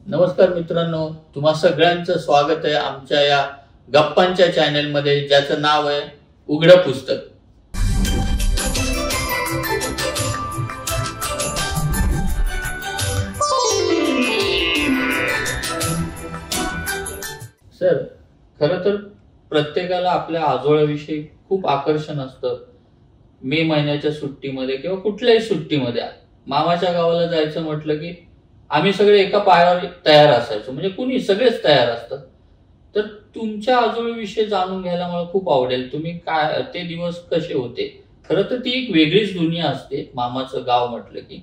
नमस्कार मित्रांनो, तुम्हा सगळ्यांचं स्वागत आहे आमच्या या गप्पांच्या चॅनलमध्ये, ज्याचं नाव आहे उघडं पुस्तक. सर, खरं तर प्रत्येकाला आपल्या आजोळ्याविषयी खूप आकर्षण असतं. मे महिन्याच्या सुट्टीमध्ये किंवा कुठल्याही सुट्टीमध्ये मामाच्या गावाला जायचं म्हटलं की आम्ही सगळे एका पायावर तयार असायचो, म्हणजे कुणी सगळेच तयार असतात. तर तुमच्या आजोळीविषयी जाणून घ्यायला मला खूप आवडेल. तुम्ही काय ते दिवस कसे होते? खरं तर ती एक वेगळीच दुनिया असते मामाचं गाव म्हटलं की.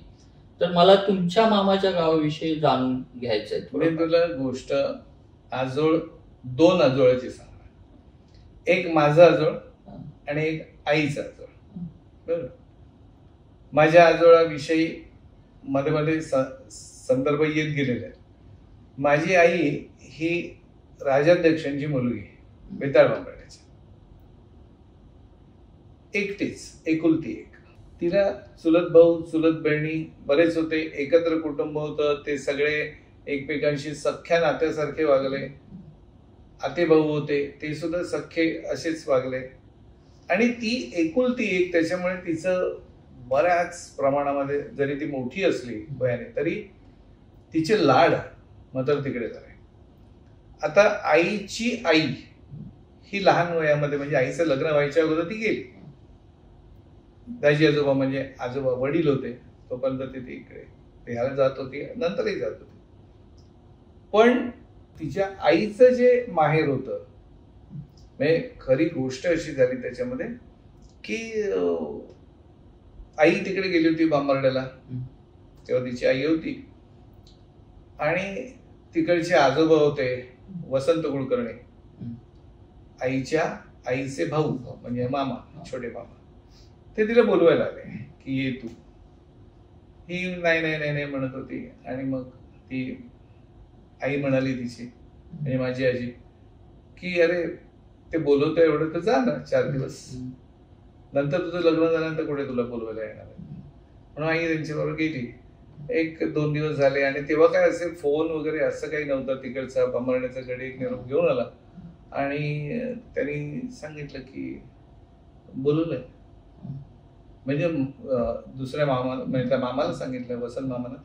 तर मला तुमच्या मामाच्या गावाविषयी जाणून घ्यायचंय मी तुला गोष्ट आजोळ दोन आजोळाची सांगणार. एक माझं आजोळ आणि एक आईचं आजोळ. बरोबर. माझ्या आजोळाविषयी मध्ये मध्ये संदर्भ येत गेलेले आहेत. माझी आई ही राजाध्यक्षांची मुलगी, बेताळ बांबरड्याची, एकटीच, एकुलती एक. तिला चुलत भाऊ चुलत बहिणी बरेच होते, एकत्र कुटुंब होतं. ते सगळे एकमेकांशी सख्ख्या नात्यासारखे वागले. आते भाऊ होते, ते सुद्धा सख्खे असेच वागले. आणि ती एकुलती एक, त्याच्यामुळे तिचं बऱ्याच प्रमाणामध्ये, जरी ती मोठी असली वयाने, तरी तिचे लाड मात्र तिकडे झाले. आता आईची आई ही लहान वयामध्ये, म्हणजे आईचं लग्न व्हायच्या अगोदर ती गेली. दाजी आजोबा म्हणजे आजोबा वडील होते तोपर्यंत ती इकडे ह्याला जात होती, नंतरही जात होती. पण तिच्या आईचं जे माहेर होतं, म्हणजे खरी गोष्ट अशी झाली त्याच्यामध्ये की आई तिकडे गेली होती बांबरड्याला, तेव्हा तिची आई होती. आणि तिकडचे आजोबा होते वसंत कुलकर्णी, आईच्या आईचे भाऊ म्हणजे मामा, छोटे मामा. ते तिला बोलवायला आले की ये तू. ही नाही नाही नाही नाही म्हणत होती. आणि मग ती आई म्हणाली तिची, म्हणजे माझी आजी, की अरे ते बोलवतं एवढं तर जा ना 4 दिवस, नंतर तुझं लग्न झाल्यानंतर कुठे तुला बोलवायला येणार आहे. म्हणून आई त्यांच्याबरोबर गेली. 1-2 दिवस झाले आणि तेव्हा काय असे फोन वगैरे असं काही नव्हतं. तिकडचा बांबरड्याचा गडी निरोप घेऊन आला आणि त्यांनी सांगितलं की बोलवलंय. म्हणजे दुसऱ्या मामा, म्हणजे त्या मामाला सांगितलं, वसंत मामाला,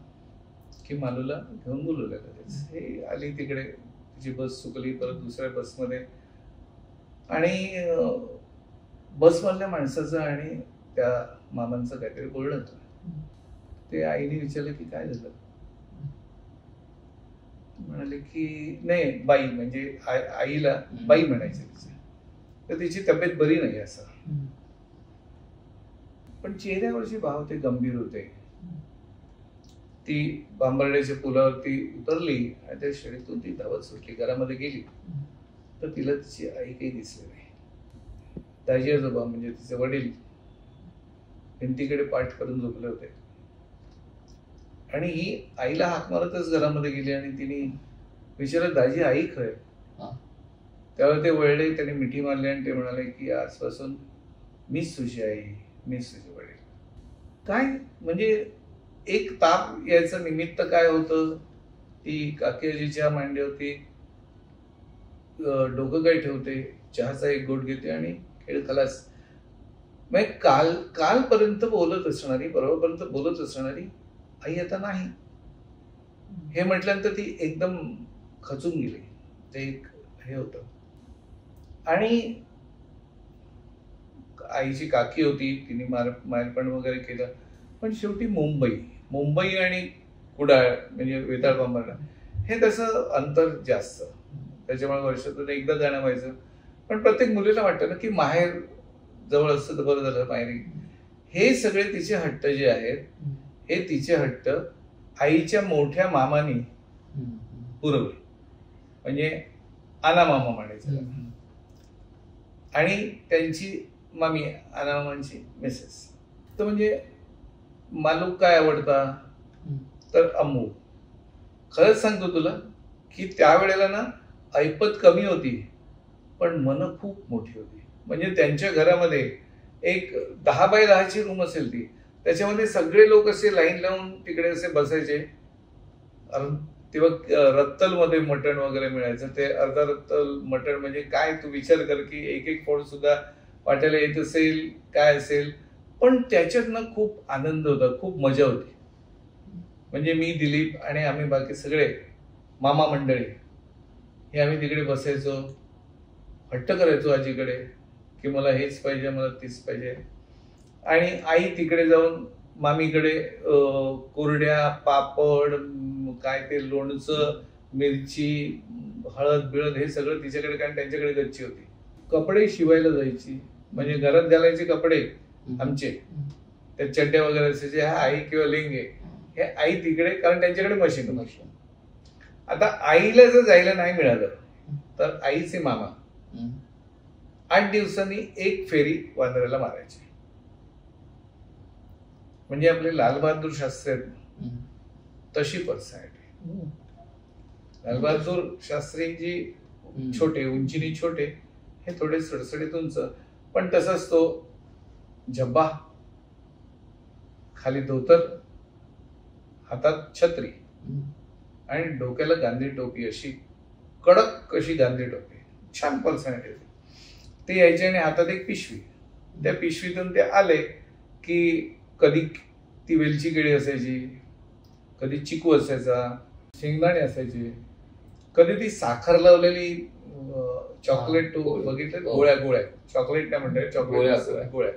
की मालूला घेऊन बोलवलं लगेच. हे आली तिकडे, तिची बस चुकली, परत दुसऱ्या बसमध्ये. आणि बसमधल्या माणसाचं आणि त्या मामांचं काहीतरी बोलणं होतं. ते आईने विचारलं की काय झालं. म्हणाले की नाही, बाई, म्हणजे आईला बाई म्हणायचे तिचे, तर तिची तब्येत बरी नाही असं. पण चेहऱ्यावरचे भाव ते गंभीर होते. ती बांबरड्याच्या पुलावरती उतरली आणि त्या शेळीतून ती धावत सुटली, घरामध्ये गेली. तर तिला तिची आई काही दिसली नाही. दाजी आजोबा म्हणजे तिचे वडील भिंतीकडे पाठ करून झोपले होते. आणि ही आईला हाक मारतच घरामध्ये गेली आणि तिने विचारलं, दाजी आई खय? त्यावेळी ते वळले, त्याने मिठी मारली आणि ते म्हणाले की आजपासून मीच तुझी आई, मीच तुझे वडील. काय म्हणजे एक ताप यायचं निमित्त काय होतं, ती काकीजीच्या मांडीवरती डोकं काय ठेवते, चहाचा एक घोट घेते आणि खेळ खलास. म्हणजे कालपर्यंत बोलत असणारी, परवापर्यंत बोलत असणारी आई आता नाही. हे म्हटल्यानंतर ती एकदम खचून गेली. ते एक हे होतं. आणि आईची काकी होती, तिने मारपण वगैरे केलं. पण शेवटी मुंबई आणि कुडाळ म्हणजे वेताळ बांबरडा हे तसं अंतर जास्त, त्याच्यामुळे वर्षातून एकदा जाणं व्हायचं. पण प्रत्येक मुलीला वाटतं ना की माहेर जवळ असतं तर बरं झालं माहेरी. हे सगळे तिचे हट्ट जे आहेत, हे तिचे हट्ट आईच्या मोठ्या मामानी पुरवले. म्हणजे आना मामा म्हणायचं. आणि त्यांची मामी, आना मामांची मिसेस. तर म्हणजे मालू काय आवडता, तर अम्मू. खरंच सांगतो तुला की त्यावेळेला ना ऐपत कमी होती, पण मन खूप मोठी होती. म्हणजे त्यांच्या घरामध्ये एक 10 बाय 10ची रूम असेल ती, त्याच्यामध्ये सगळे लोक असे लाईन लावून तिकडे असे बसायचे. रत्तल मध्ये मटण वगैरे मिळायचं. ते अर्धा रत्तल मटण म्हणजे काय, तू विचार कर की एक एक फोड सुद्धा वाटायला येत असेल काय असेल, पण त्याच्यातनं खूप आनंद होता, खूप मजा होती. म्हणजे मी, दिलीप आणि आम्ही बाकी सगळे मामा मंडळी हे आम्ही तिकडे बसायचो, हट्ट करायचो आजीकडे की मला हेच पाहिजे, मला तीच पाहिजे. आणि आई तिकडे जाऊन मामीकडे कोरड्या, पापड, काय ते लोणचं, मिरची, हळद बिळद हे सगळं तिच्याकडे, कारण त्यांच्याकडे गच्ची होती. कपडे शिवायला जायची, म्हणजे घरात घालायचे कपडे आमचे, त्या चड्ड्या वगैरे असायचे, हा आई किंवा लेंगे हे आई तिकडे, कारण त्यांच्याकडे मशीन होती. आता आईला जर जायला नाही मिळालं तर आईचे मामा 8 दिवसांनी एक फेरी वांद्र्याला मारायची. म्हणजे आपले लालबहादूर शास्त्री आहेत तशी पर्सनॅलिटी. लालबहादूर शास्त्रीजी छोटे, उंचीनी छोटे, हे थोडे सडसडीत उंच, पण तसाच तो झब्बा, खाली धोतर, हातात छत्री आणि डोक्याला गांधी टोपी, अशी कडक अशी गांधी टोपी, छान पर्सनॅलिटी. ते यायचे आणि हातात एक पिशवी. त्या पिशवीतून ते आले की कधी ती वेलची केळी असायची, कधी चिकू असायचा, शेंगदाणे असायचे, कधी ती साखर लावलेली चॉकलेट, बघितलं, गोळ्या गोळ्या, चॉकलेट नाही म्हणतात, चॉकलेट गोळ्या,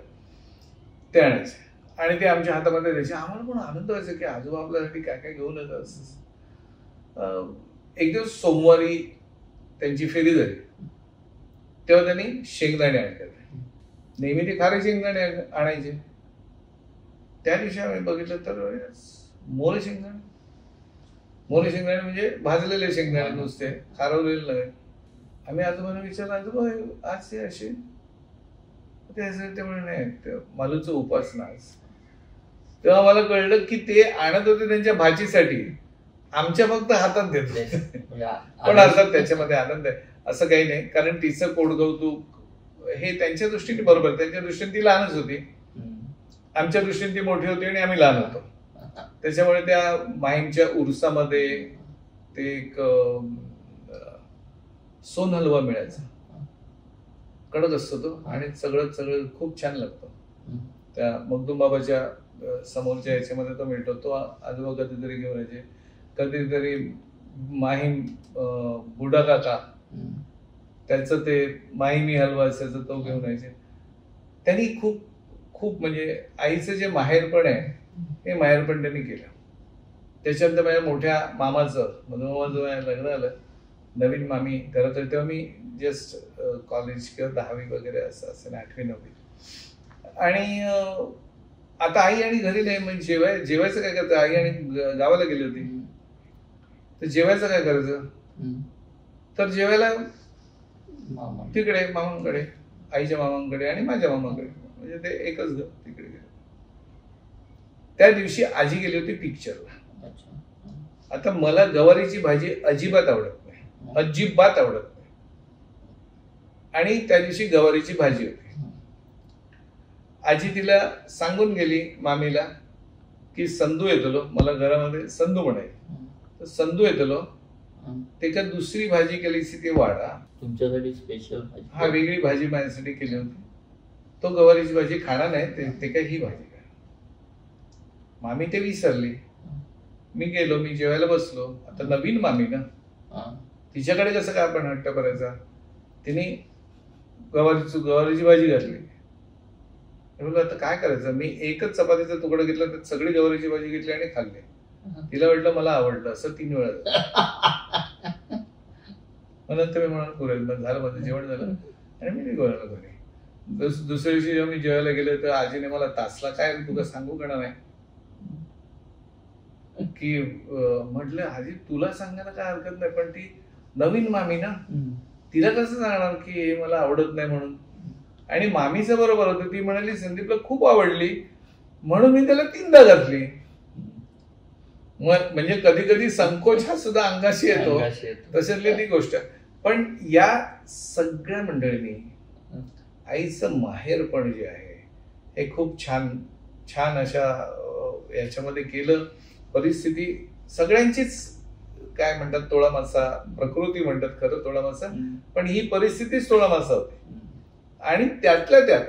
ते आणायचे आणि ते आमच्या हातामध्ये द्यायचे. आम्हाला पण आनंद व्हायचा की आजोबा आपल्यासाठी काय काय घेऊन येतात. एक दिवस सोमवारी त्यांची फेरी झाली तेव्हा त्यांनी शेंगदाणे आणले. नेहमी ते खारे शेंगदाणे आणायचे. त्या दिवशी आम्ही बघितलं तर मोरे शेंगदाणे. मोरे शेंगदाणे म्हणजे भाजलेले शेंगदाणे, नुसते खारवलेले नव्हे. आम्ही आजोबांना विचारलं, आजोबा आज हे असे त्यामुळे नाही, मालूचा उपासना आज. तेव्हा मला कळलं की ते आणत होते त्यांच्या भाजीसाठी, आमच्या फक्त हातात देत होते. पण अर्थात त्याच्यामध्ये आनंद आहे असं काही नाही, कारण तिचं कोडकौतुक हे त्यांच्या दृष्टीने बरोबर, त्यांच्या दृष्टीने ती लहानच होती, आमच्या दृष्टीने ती मोठी होती आणि आम्ही लहान होतो. त्याच्यामुळे त्या माहीमच्या उरसामध्ये ते एक सोन हलवा मिळायचा, कडक असतो तो आणि सगळं खूप छान लागतो. त्या मगदूम बाबाच्या समोरच्या याच्यामध्ये तो मिळतो. तो आजोबा कधीतरी घेऊन यायचे, कधीतरी माहीम बुडा काका त्याचं ते माहीमी हलवा असायचं तो घेऊन यायचे. त्यांनी खूप खूप म्हणजे आईचं जे माहेरपण आहे हे माहेरपण त्यांनी केलं. त्याच्यानंतर माझ्या मोठ्या मामाचं, मामाचं लग्न आलं, नवीन मामी घरात होती तेव्हा मी जस्ट कॉलेज किंवा 10वी वगैरे असं असेल, 8वी 9वी. आणि आता आई आणि घरी नाही, म्हणजे जेवायचं काय करतं, आई आणि गावाला गेली होती तर जेवायचं काय करायचं, तर जेवायला तिकडे मामांकडे, आईच्या मामांकडे आणि माझ्या मामाकडे, म्हणजे ते एकच घर तिकडे गेलं. त्या दिवशी आजी गेली होती पिक्चरला. आता मला गवारीची भाजी अजिबात आवडत नाही, अजिबात आवडत नाही, आणि त्या दिवशी गवारीची भाजी होती. आजी तिला सांगून गेली मामीला की संधू येतलो, मला घरामध्ये संधू म्हणायचे, तर संधू येतलो, त्याच्यात दुसरी भाजी केली ती वाडा, तुमच्यासाठी स्पेशल भाजी, हा वेगळी भाजी माझ्यासाठी केली होती. तो गवारीची भाजी खाणार नाही, ते काय ही भाजी काय. मामी ते विसरली. मी गेलो, मी जेवायला बसलो. आता नवीन मामी ना, तिच्याकडे कसं काय आपण हट्ट करायचा. तिने गवारीची भाजी घातली. आता काय करायचं, मी एकच चपातीचा तुकडा घेतला, तर सगळी गवारीची भाजी घेतली आणि खाल्ली. तिला वाटलं मला आवडलं, असं 3 वेळा झालं. नंतर मी म्हणाल पुरेल, झालं, माझं जेवण झालं आणि मी निघालो घरी. दुसऱ्या दिवशी जेव्हा मी जेवायला गेलो तर आजीने मला तासला, काय तुला सांगू का नाही, की म्हटलं आजी तुला सांगायला काय हरकत नाही, पण ती नवीन मामी ना, तिला कसं सांगणार की हे मला आवडत नाही म्हणून. आणि मामीचं बरोबर होतं, ती म्हणाली संदीपला खूप आवडली म्हणून मी त्याला 3दा घातली. म्हणजे कधी कधी संकोच हा सुद्धा अंगाशी येतो, तशातली ती गोष्ट. पण या सगळ्या मंडळींनी आईचं माहेरपण जे आहे हे खूप छान छान अशा याच्यामध्ये केलं. परिस्थिती सगळ्यांचीच काय म्हणतात तोळा मासा, प्रकृती म्हणतात खरं तोळा मासा, पण ही परिस्थितीच तोळा मासा होती. आणि त्यातल्या त्यात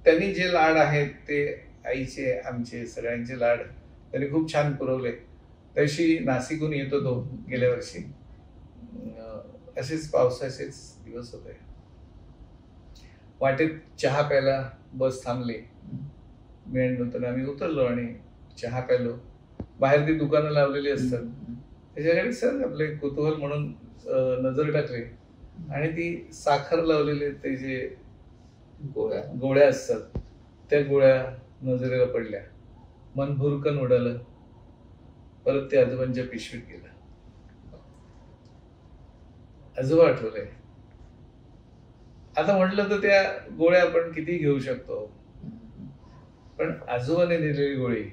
त्यांनी जे लाड आहेत ते आईचे आमचे सगळ्यांचे लाड त्यांनी खूप छान पुरवले. तशी नाशिकहून येत होतो गेल्या वर्षी, असेच पावसाचेच दिवस होते. वाटेत चहा प्यायला बस थांबली, मिळत नव्हतं, आम्ही उतरलो आणि चहा प्यायलो. बाहेर ती दुकानं लावलेली असतात, त्याच्याकडे सर आपले कुतूहल म्हणून नजर टाकली आणि ती साखर लावलेले ते जे गोळ्या असतात त्या गोळ्या नजरेला पडल्या. मन भुरकन उडालं. परत ते आजोबांच्या पिशवीत गेलं. आजोबा आठवले. आता म्हटलं तर त्या गोळ्या आपण किती घेऊ शकतो, पण आजोबाने दिलेली गोळी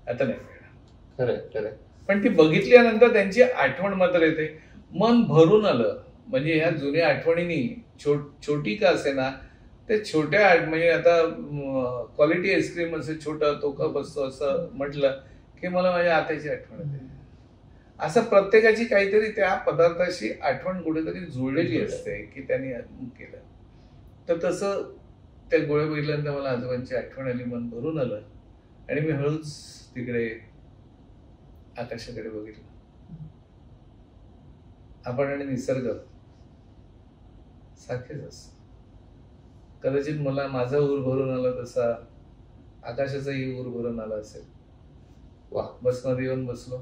आता नाही मिळणार. खरं. पण ती बघितल्यानंतर त्यांची आठवण मात्र येते, मन भरून आलं. म्हणजे ह्या जुन्या आठवणींनी छोटी का असे ना, ते छोट्या म्हणजे आता क्वालिटी आईस्क्रीम असं छोटा तो कप असतो असं म्हटलं की मला माझ्या आत्याची आठवण येते. असं प्रत्येकाची काहीतरी त्या पदार्थाशी आठवण कुठेतरी जुळलेली असते की त्यांनी केलं. तर तसं त्या गोळ्या बघितल्यानंतर मला आजोबांची आठवण आली, मन भरून आलं आणि मी हळूच तिकडे आकाशाकडे बघितलं. आपण आणि निसर्ग सारखेच असत. कदाचित मला माझा ऊर भरून आला तसा आकाशाचाही ऊर भरून आला असेल. वा. बसमध्ये येऊन बसलो,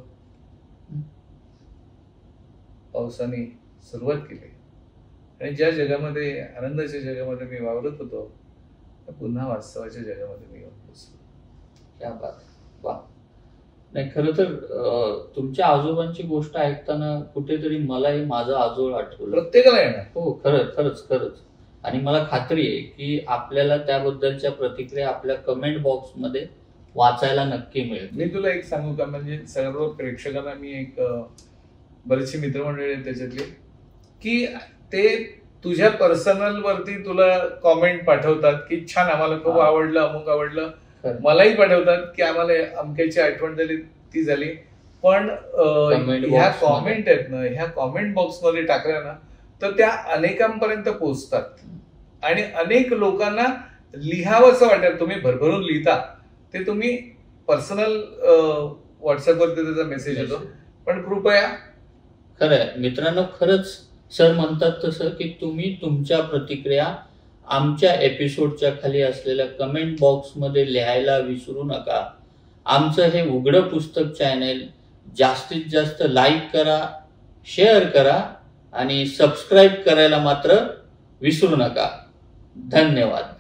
पावसाने सुरुवात केली आणि ज्या जगामध्ये आनंदाच्या जगामध्ये मी वावरत होतो त्या पुन्हा वास्तवाच्या जगामध्ये मी येऊन बसलो. क्या बात. वा. नाही, खरं तर तुमच्या आजोबांची गोष्ट ऐकताना कुठेतरी मलाही माझं आजोळ आठवलं. प्रत्येकाला येणार. हो, खरंच. आणि मला खात्री आहे की आपल्याला त्याबद्दलच्या प्रतिक्रिया आपल्या कमेंट बॉक्स मध्ये वाचायला नक्की मिळेल. मी तुला एक सांगू का, म्हणजे सर्व प्रेक्षकांना मी एक बरीचशी मित्रमंडळी आहेत त्याच्यातली की ते तुझ्या पर्सनल वरती तुला कॉमेंट पाठवतात की छान, आम्हाला खूप आवडलं, अमुक आवडलं. मलाही पाठवतात की आम्हाला अमक्याची आठवण झाली, ती झाली. पण ह्या कॉमेंट आहेत ना, ह्या कॉमेंट बॉक्स मध्ये टाकल्या ना तर त्या अनेकांपर्यंत पोहोचतात आणि अनेक लोकांना लिहावंसं वाटत. तुम्ही भरभरून लिहिता ते, तुम्ही पर्सनल व्हॉट्सअपवरती त्याचा मेसेज येतो, पण कृपया. खरंय मित्रांनो, खरंच सर म्हणतात तसं की तुम्ही तुमच्या प्रतिक्रिया आमच्या एपिसोडच्या खाली असलेल्या कमेंट बॉक्स मध्ये लिहायला विसरू नका. आमचं हे उघडं पुस्तक चॅनेल जास्तीत जास्त लाईक करा, शेअर करा आणि सबस्क्राईब करायला मात्र विसरू नका. धन्यवाद.